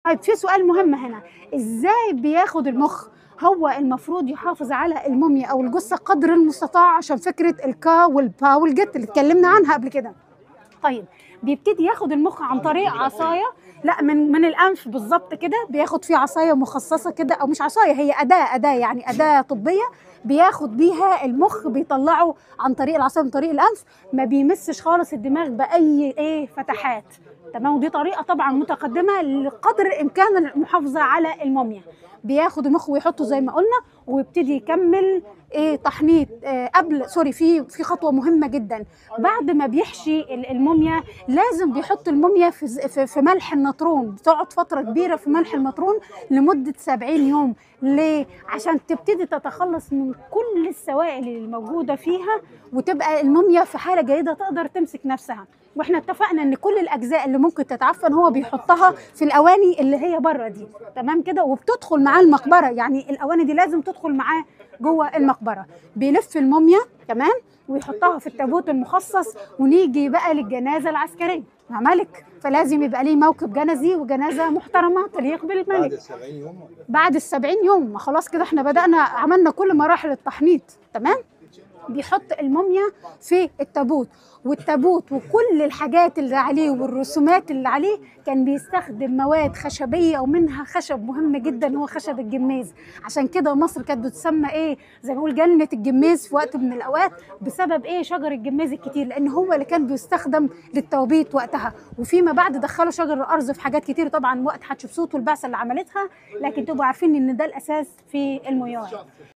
طيب في سؤال مهم هنا، إزاي بياخد المُخ؟ هو المفروض يحافظ على الموميا أو الجثة قدر المستطاع عشان فكرة الكا والبا والجت اللي اتكلمنا عنها قبل كده. طيب بيبتدي ياخد المُخ عن طريق عصاية، لأ من الأنف بالضبط كده، بياخد فيه عصاية مخصصة كده، أو مش عصاية، هي أداة يعني أداة طبية بياخد بيها المُخ، بيطلّعه عن طريق العصاية من طريق الأنف، ما بيمسّش خالص الدماغ بأي فتحات، تمام. ودي طريقة طبعًا متقدمة لقدر الإمكان المحافظة على الموميا. بياخد المُخ ويحطه زي ما قُلنا، ويبتدي يكمّل تحنيط قبل في خطوة مهمة جدًا، بعد ما بيحشي الموميا لازم بيحط الموميا في ملح النطرون، بتقعد فترة كبيرة في ملح النطرون لمدة 70 يوم. ليه؟ عشان تبتدي تتخلص من كل السوائل اللي موجودة فيها، وتبقى الموميا في حالة جيدة تقدر تمسك نفسها. واحنا اتفقنا ان كل الاجزاء اللي ممكن تتعفن هو بيحطها في الاواني اللي هي بره دي، تمام كده، وبتدخل معاه المقبرة، يعني الاواني دي لازم تدخل معاه جوه المقبرة. بيلف الموميا تمام ويحطها في التابوت المخصص، ونيجي بقى للجنازة العسكرية مع ملك، فلازم يبقى ليه موكب جنزي وجنازة محترمة تليق بالملك. بعد ال70 يوم، ما خلاص كده احنا بدأنا عملنا كل مراحل التحنيط، تمام. بيحط الموميا في التابوت، والتابوت وكل الحاجات اللي عليه والرسومات اللي عليه كان بيستخدم مواد خشبية، ومنها خشب مهم جدا هو خشب الجميز. عشان كده مصر كانت بتسمى زي ما نقول جنة الجميز في وقت من الأوقات، بسبب شجر الجميز الكتير، لأن هو اللي كان بيستخدم للتوبيت وقتها. وفيما بعد دخلوا شجر الأرز في حاجات كتير طبعا وقت حتشبسوت والبعثة اللي عملتها، لكن تبقوا عارفين إن ده الأساس في المويار.